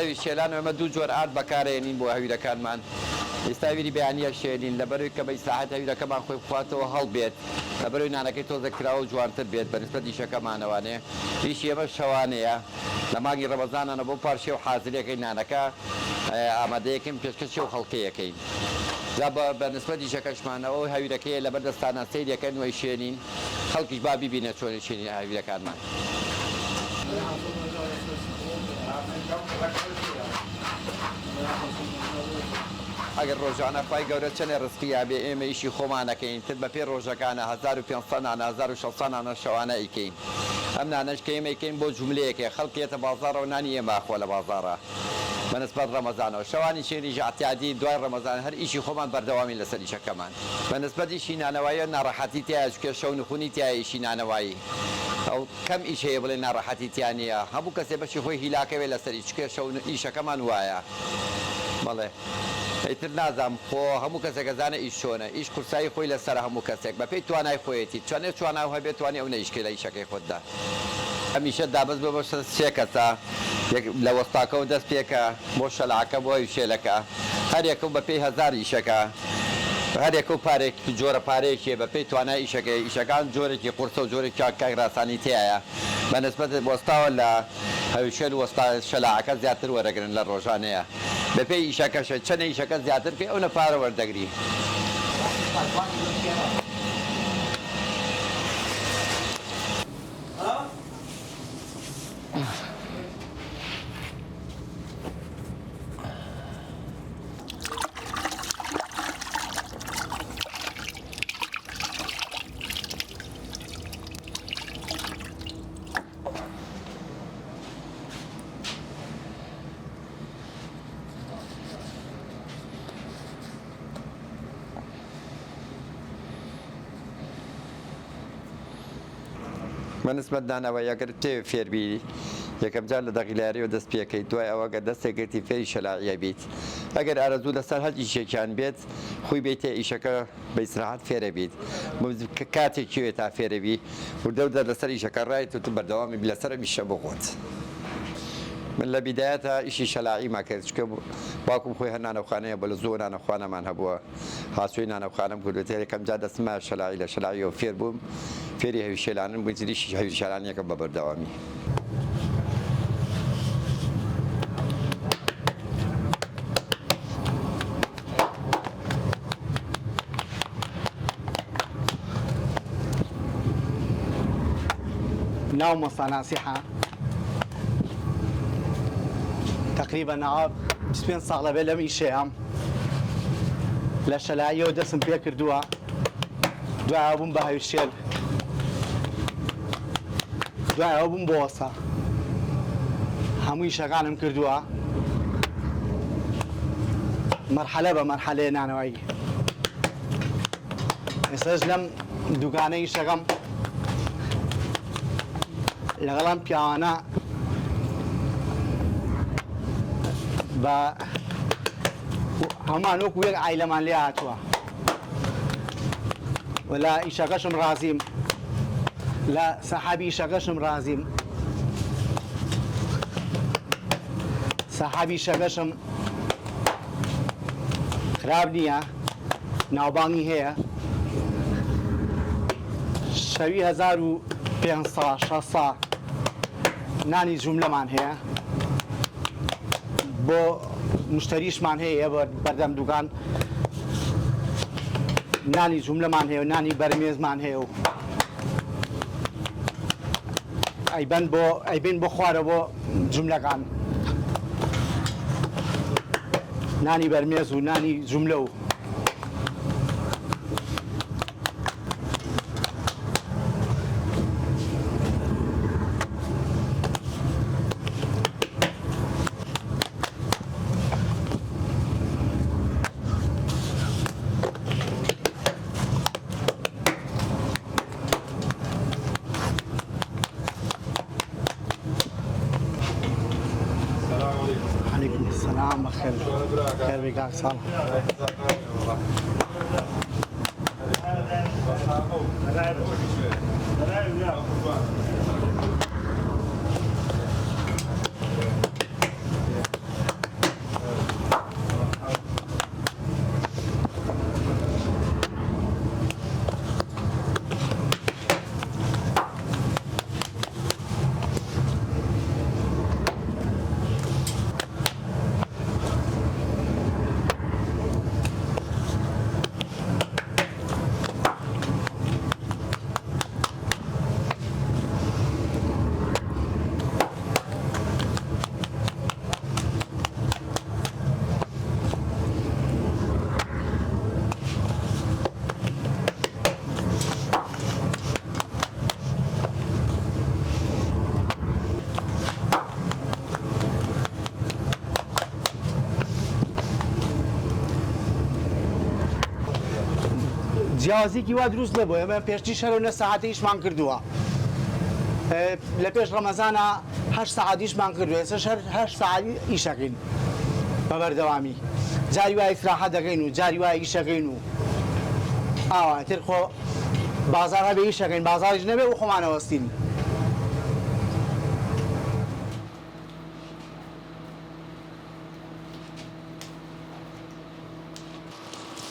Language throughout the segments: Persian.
هەوی شێلان ئەمە دوو جۆر ئارد بەکارێنین بۆ هەویرەکانمان ئێستا ویری بەیانیە شێنین لەبەروی کە بە ئیسراحەت هەویرەکەمان خۆی بخواتەوە هەڵبێت لەبەروی نانەکەی تۆزە کراوە و جوانتر بێت بەنسبەت ئیشەکەمانەوانێ ئیشی ئێمە شەوانەیە لە مانگی ڕەمەزانانە بۆ پارشێ و حازرەکەی نانەکە ئامادەیەکەین پێشکەشی و خەڵکەیەکەین جا بە نسبەت ئیشەکەشمانەوە هەویرەکەی لەبەر دەستانە سەیرەکەن وی شوێنین خەڵکیش با بیبینە چۆن شوێنی هەویرەکانمان ئەگەر ڕۆژانە خی گەورە چەنێ ڕستقیا بێ ئێمە ئیشی خۆمانەکەین تر بە پێ ڕۆژەکانە 1500 1600 شەوانە ئیکەین ئەم نانەش کە ئێمەکەین بۆ جوملەیەکێ خەڵکێتە بازارە و نانی ئێمە خۆ لە بازارە بەنسبەت ڕەمەزانەوە شەوانی شێریژ ئاعتیادی دوای ڕەمەزان هەر ئیشی خۆمان بەردەوامی لەسەر ئیشەکەمان بەنسبەت ئیشی نانەواییە ناڕەحەتی تایە چکە شەو نخونی تایە ئیشی نانەوایی ئەو کەم ئیش هەیە بڵێ ناڕەحەتی تیان نیە هەموو کەسێ بەشی خۆی هیلاکەوێت لەسەر چکە شەو ئیشەکەمان وایە بەڵێ ئیتر نازام خۆ هەموو کەسێک گەزانە ئیش چۆنە ئیش قورسایی خۆی لەسەر هەموو کەسێک بە پێی توانای خۆیەتی چۆنێت تواناو هەبێت توانێ ئەو نەیشکە لە ئیشەکەی خۆتدا هەمیشە دابەست بە سێ کەسە لە وەستاکەەوە دەست پێکە بۆ شەلاعەکە بۆ ویشێلەکە هەرێکە بە پێی 1000 ئیشەکە هەرێکە و پارێک جۆرە پارێکێ بە پێی توانای ئیشەکەی ئیشەکان جۆرێکی قورسە و جۆرێکی کاک ڕاستانی تایە بەنسبەت وەستاوە لە هەویشێل وەستا شەلاعەکە زیاتر وەرەگرن لە ڕۆژانەیە بە پێی ئیشەکەشە چەنە ئیشەکە زیاتر پێ ئەو نەپارە وەردەگری بەنسبەت دانەوە یەگەر تێ فێربی یەکەم جار لە دەغیلارەوە دەست پێکەی دوای ئەوەگە دەستێکگرتی فێری شەلاعیە بیت ئەگەر ئارەزوو لەسەر هەر ئیشێکیان بێت خۆی بیتێ ئیشەکە بە ئیسراحەت فێرە بیت کاتێکی وێ تا فێرەبی وردەودە لەسەر ئیشەکە ڕایت و تو بەردەوامی لەسەر میشە بخۆت من لە بیدایەتە ئیشی شەلاعی ماکرد چکە باوکم خۆی هەر نانەوخانەیە بە لە زۆر نانەخوانەمان هەبووە هاسووی نانەوخانم کردوێت یەکەم جار دەستما شەلاعی لە شەلاعیەوە فێر بووم فێری هەویشێلانم بوویتریشی هەویشێلانیەکە بە بەردەوامی ناو مصاناسیحە تقریبا ناو 25 ساڵە بێ لەم ئیشەیەم لە شەلاییەوە دەستم پێ کردووە دوای بووم بە هەویشێل دوای بووم بۆ وەسا هەمووی شەکانم کردووە مەرحەلە بە مەرحەلەیە نانەوەیی ئێستاش لەم دوکانەی شەکەم لەگەڵام پیاوانە بە هەمان وەکو یەک عایلەمان لێ هاتووە وەلا ئیشەکەشم ڕازیم لە سەحابی ئیشەکەشم ڕازیم سەحابی ئیشەکەشم خراب نییە ناوبانگی هەیە شەوی 1500 600 نانی جوملەمان هەیە بۆ مشتریشمان هەیە بەردەم دوکان نانی جوملەمان هەیە و نانی بەرمێزمان هەیە و ئەیبین بۆ خوارە بۆ جوملەکان نانی بەرمێز و نانی جوملە و السلام بخير خير بك صالح جیاوازێکی وا دروست نەبوو ئێمە پێشتی شەرەونە سەعاتەیشمان کردووە لە پێش ڕەمەزانە 8 سەعاتیشمان کردووە ئێستا شەر 8 سەعاتی ئیشەکەین بە بەردەوامی جاری وای ئیستراحەت دەکەین و جاری وای ئیشەکەین و ئاواتر خۆ بازار هەبێ ئیشەکەین بازاریش نەبێ و خۆمانەوەستین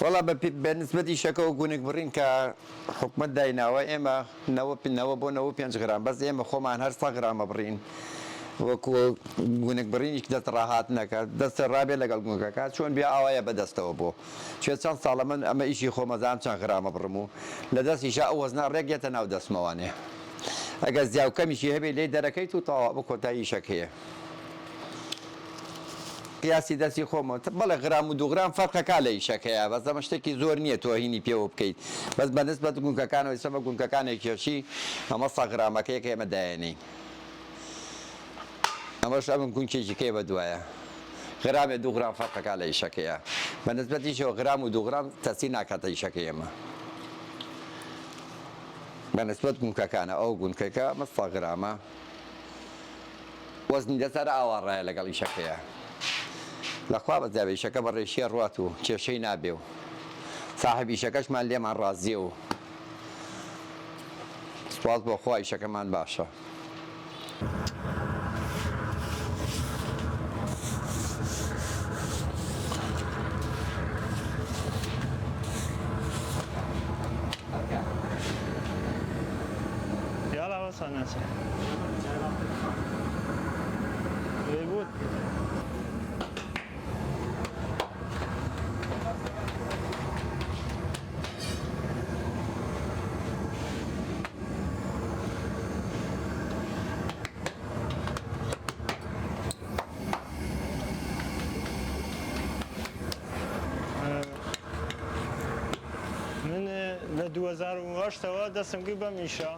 والله بالنسبة شكو گونێک بڕین کە حکومت دایناوە ئێمە 9 غرام بەس ئێمە خۆمان هەر 100 غرامە بڕین وەکو گونێک بڕینی دەست ڕاهات نەکات دەستە ڕابێ لەگەڵ گونگەکە چۆن بێ ئاوایە بەدەستەوە بۆ چێ چەند ساڵە من ئەمە ئیشی خۆمەزان چەند غرامە بڕم و لە دەستیشا ئەو وەزنا ڕێگێتە ناو دەستمەوانێ ئەگەر زیاوکەمیشی هەبێ لێ دەرەکەیت و تەواو بە کۆتایی شەکەیە قیاسی دەستی خۆمە بەڵێ غرام و 2 غرام فەرقەکە لە ئیشەکەیە بەس ئەمە شتێکی زۆر نییە تۆهینی پێوە بکەیت بەس بەنسبەت گونکەکانەوەی سەمە گونکەکانێکیشی ئەمە 100 غرامەکەیەکە ئێمە دایێنین ئەمەش ئەمە گونکێکی کێ بە دوایە غرامێ 2 غرام فەرقەکە لە ئیشەکەیە بەنسبەتیشەوە غرام و 2 غرام تەسی ناکاتە ئیشەکەی ئێمە بەنسبەت گونکەکانە ئەو گونکەکە ئەمە 100 غرامە وەزنی دەسەر ئاوەڕایە لەگەڵ ئیشەکەیە لەخوا بەزیاوی ئیشەکە بە ڕێشیە ڕات و کێشەی نابێ و ساحب ئیشەکەشمان لێمان ڕازیە و سوپاس بۆ خوا ئیشەکەمان باشە يلا وصلنا ريبوت من لە 2008ەوە دەستم کرد بە میشە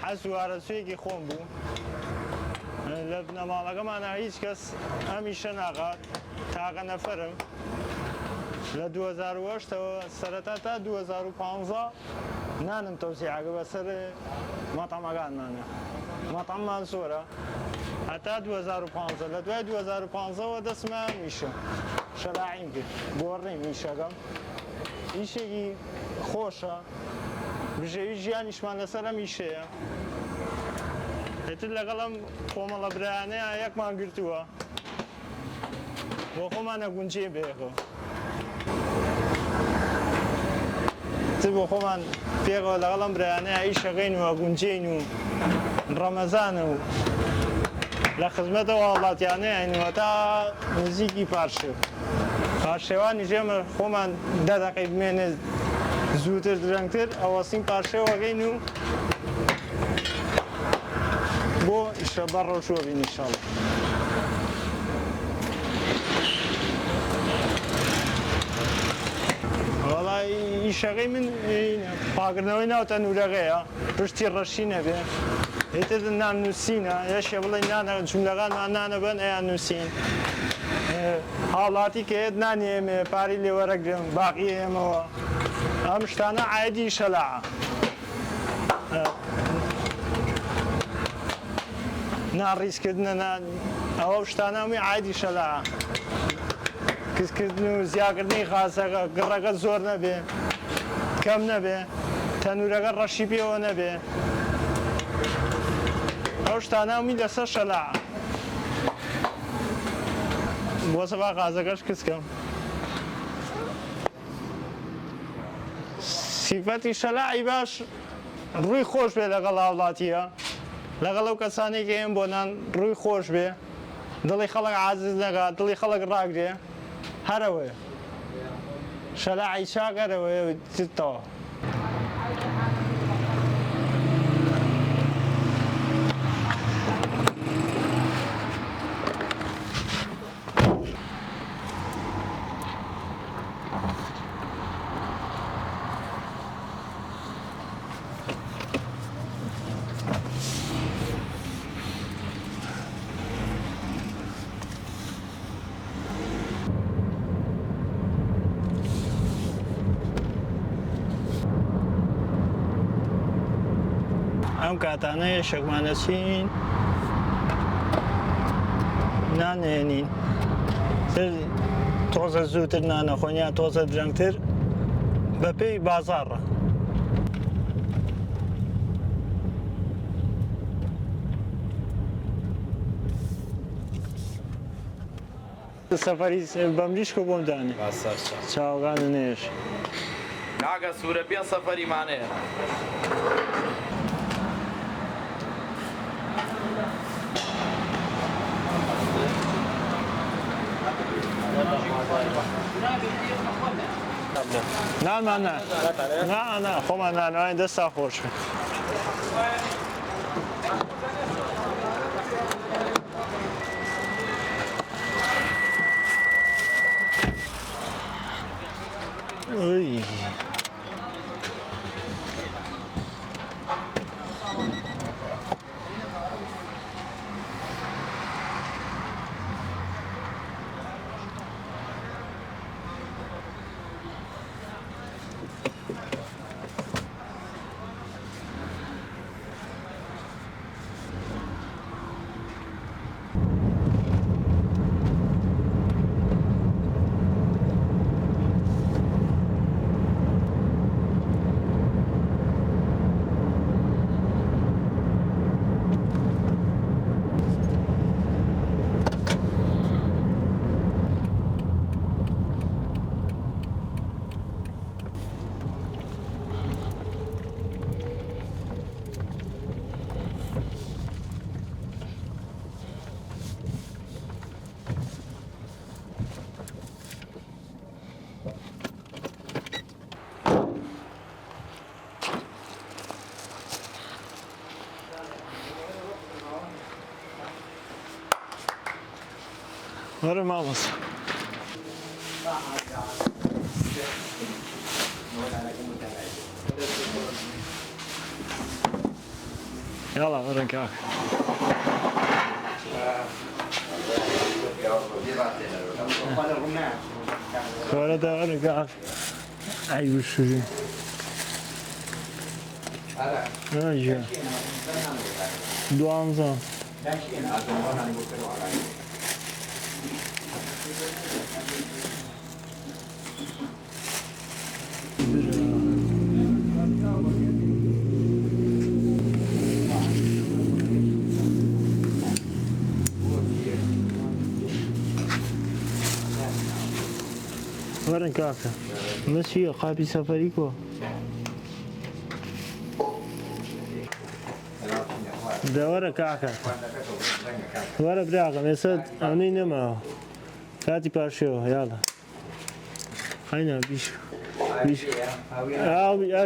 حەز و ئارەزوویەکی خۆم بوو لە بنەماڵەکەمانە هیچ کەس ئەمیشە ناقات تاقە نەفەرم لە 2008ەوە سەرەتا تا 2015 نانم تەوسیعەکە بەسەر مەتەمەکانمانە مەتەممان زۆرە هەتا 2015 لە دوای 2015ەوە دەستمە میشە شەلاعیم کرد گۆڕی میشەکەم ئیشێکی خۆشە بژێوی ژیانیشمان لەسەر ئەم ئیشەیە هێتر لەگەڵم کۆمەڵە برایانەیە یەکمان گرتووە بۆ خۆمانە گونجێ بێخۆ بۆ خۆمان پێغەوە لەگەڵم برایانەیە ئیشەکەین و گونجین و ڕەمەزانە و لە خزمەتەوە وڵاتیانەیەینەوە تا نزیکی پارشێوانی ژێمە خۆمان 10 دقەی بمێنێ زووتر درەنگتر ئەوەستین پارشێوەگەین و بۆ ئیشە بەڕۆژوە بین ئینشاڵڵا وەڵای ئیشەکەی من پاکردنەوەی ناو تەنورەکەیە پشتی ڕەشی نەبێ هێتر نان نووسینە یەشێ بڵێ نانە جوملەکانمان نانە بن ئەیان نووسین هاوڵاتی کە هێت نانی ئێمێ پاری لێوەرەگرم باقی ئێمەوە ئەم شتانە عایدی شەلاعە ناڕیزکردنە ئەوە شتانە هەمووی عایدی شەلاعە کەسکردن و زیاکردنی خاسەکە گڕەکە زۆر نەبێ کەم نەبێ تەنورەکە ڕەشی پێوە نەبێ ئەو شتانە هەمووی لەسەر شەلاعە بۆ سەبا غازەکەش کچکەم سیفەتی شەلاعی باش ڕووی خۆش بێ لەگەڵ هاوڵاتیە لەگەڵ ئەو کەسانێکی هەیە بۆ نان ڕووی خۆش بێ دڵی خەڵک عازیز نەکات دڵی خەڵک ڕاگرێ هەرەوەیە شەلاعی چاکەرەوەیە تێتەوە ئەم کاتانەیە شەکمانەچین نانێنین تۆزە زووتر نانەخۆنیان تۆزە درەنگتر بە پێی بازاڕە. سەفەری بەمریشکە بۆم دانی چاوەکان نێش کاکە سوورە پێ سەفەریمانەیە. نانمان نه خۆمان نانەوەی دەستا خۆش بێ. Ui. Vara mamas. يلا ورا كاك. ورا ده ورا كاك. أيوة شو جي. أجا. دوامزا. ورن كافة ماشي قابي سفريكو ده ورا كعكة ورا براغة مسد أمني نما كاتي باشيو يلا هينا بيشو بيشو أوي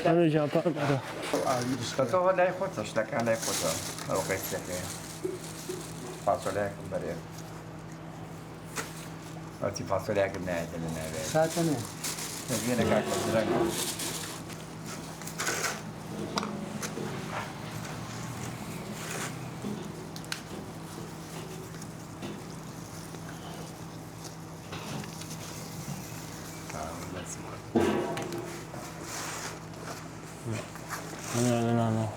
أنا جا بقى تو لای خودش لکن لای خودش رو قصه که فاصله کن برای وقتی فاصله کن نه دل نه ساعتنا نگی نگاه کن درنگ لا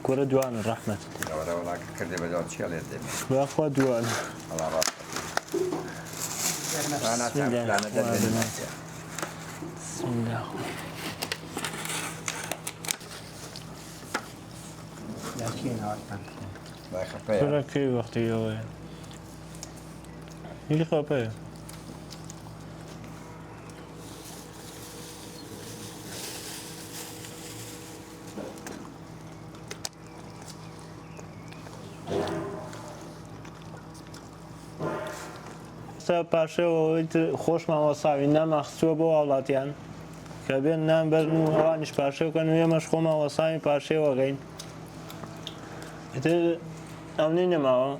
كورة دوان الرحمة ولا كردي بدون شيء على الدم وأخوة دوان على راسك أنا تعرف أنا بسم الله لا يخفي ترى كي وقت يوين اللي خبيه پاشەوە خۆشمان وەساوی نامەخستووە بۆ وڵاتیان کە بێن نام بەرن و ئەوانیش پاشەوکەن و ئێمەش خۆمان وەساوی پاشێوەگەین ئیتر ئەمنی نەماوە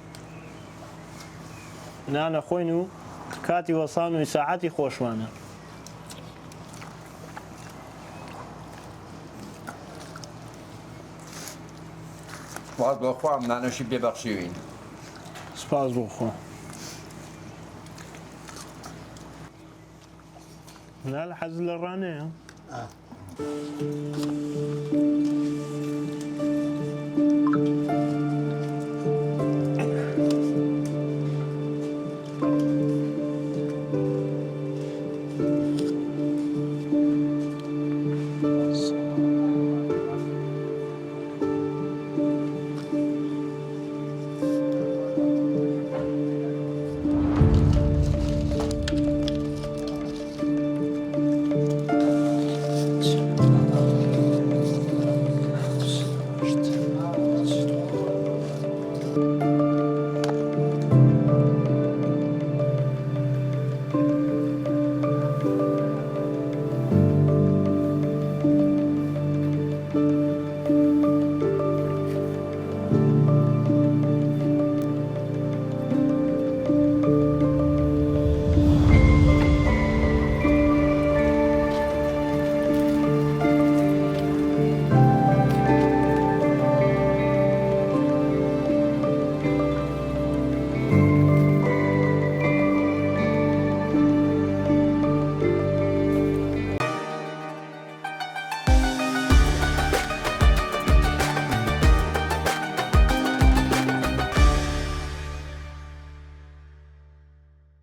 نانە خۆین و کاتی وەسان و ساعەتی خۆشمانە باز بۆ خۆم نانەشی بێبەخشیوین سپاس بۆ خۆ لا لە حەز لە ڕانەیە